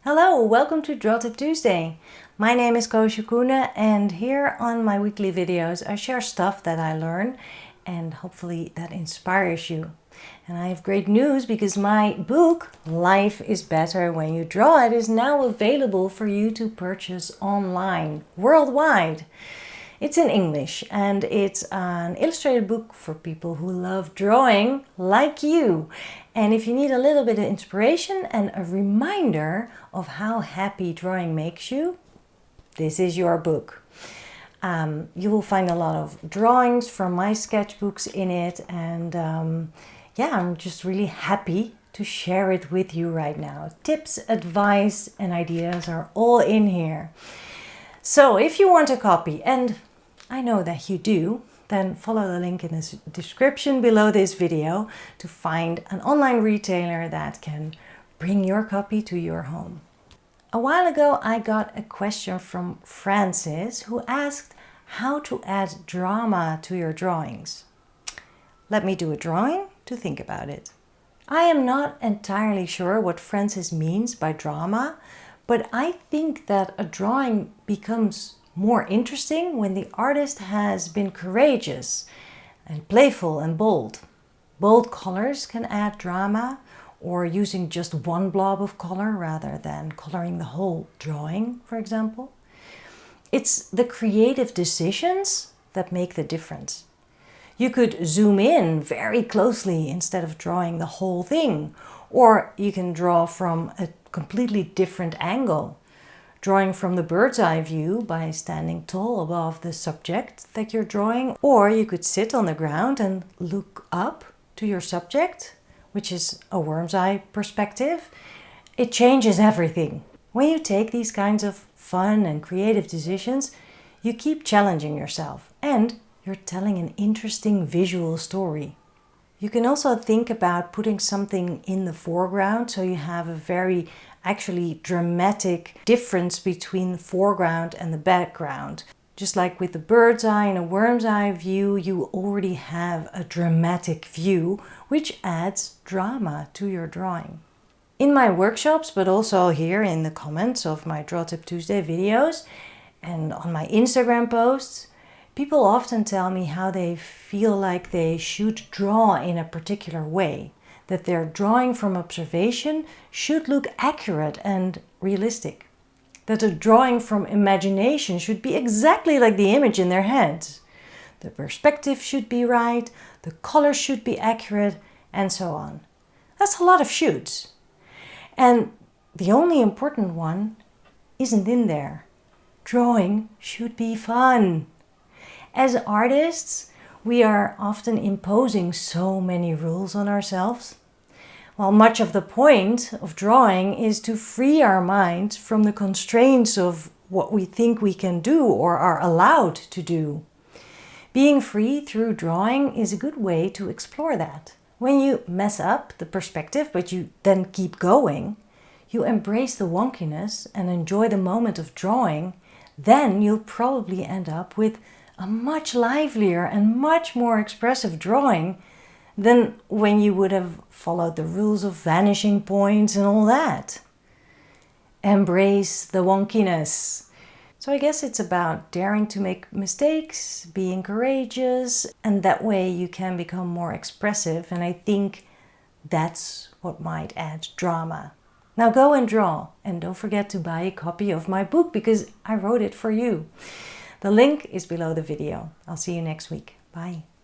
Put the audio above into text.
Hello, welcome to Draw Tip Tuesday. My name is Koosje Koene and here on my weekly videos I share stuff that I learn and hopefully that inspires you. And I have great news because my book, Life is Better When You Draw It, is now available for you to purchase online, worldwide. It's in English and it's an illustrated book for people who love drawing like you. And if you need a little bit of inspiration and a reminder of how happy drawing makes you, this is your book. You will find a lot of drawings from my sketchbooks in it, and yeah, I'm just really happy to share it with you right now. Tips, advice and ideas are all in here. So if you want a copy, and I know that you do, then follow the link in the description below this video to find an online retailer that can bring your copy to your home. A while ago I got a question from Francis who asked how to add drama to your drawings. Let me do a drawing to think about it. I am not entirely sure what Francis means by drama, but I think that a drawing becomes more interesting when the artist has been courageous and playful and bold. Bold colors can add drama, or using just one blob of color rather than coloring the whole drawing, for example. It's the creative decisions that make the difference. You could zoom in very closely instead of drawing the whole thing, or you can draw from a completely different angle. Drawing from the bird's eye view by standing tall above the subject that you're drawing, or you could sit on the ground and look up to your subject, which is a worm's eye perspective. It changes everything. When you take these kinds of fun and creative decisions, you keep challenging yourself and you're telling an interesting visual story. You can also think about putting something in the foreground so you have a very actually dramatic difference between the foreground and the background. Just like with the bird's eye and a worm's eye view, you already have a dramatic view, which adds drama to your drawing. In my workshops, but also here in the comments of my Draw Tip Tuesday videos and on my Instagram posts, people often tell me how they feel like they should draw in a particular way, that their drawing from observation should look accurate and realistic, that a drawing from imagination should be exactly like the image in their heads. The perspective should be right, the color should be accurate, and so on. That's a lot of shoulds. And the only important one isn't in there. Drawing should be fun. As artists, we are often imposing so many rules on ourselves. While much of the point of drawing is to free our minds from the constraints of what we think we can do or are allowed to do. Being free through drawing is a good way to explore that. When you mess up the perspective, but you then keep going, you embrace the wonkiness and enjoy the moment of drawing, then you'll probably end up with a much livelier and much more expressive drawing than when you would have followed the rules of vanishing points and all that. Embrace the wonkiness. So I guess it's about daring to make mistakes, being courageous, and that way you can become more expressive, and I think that's what might add drama. Now go and draw, and don't forget to buy a copy of my book because I wrote it for you. The link is below the video. I'll see you next week. Bye.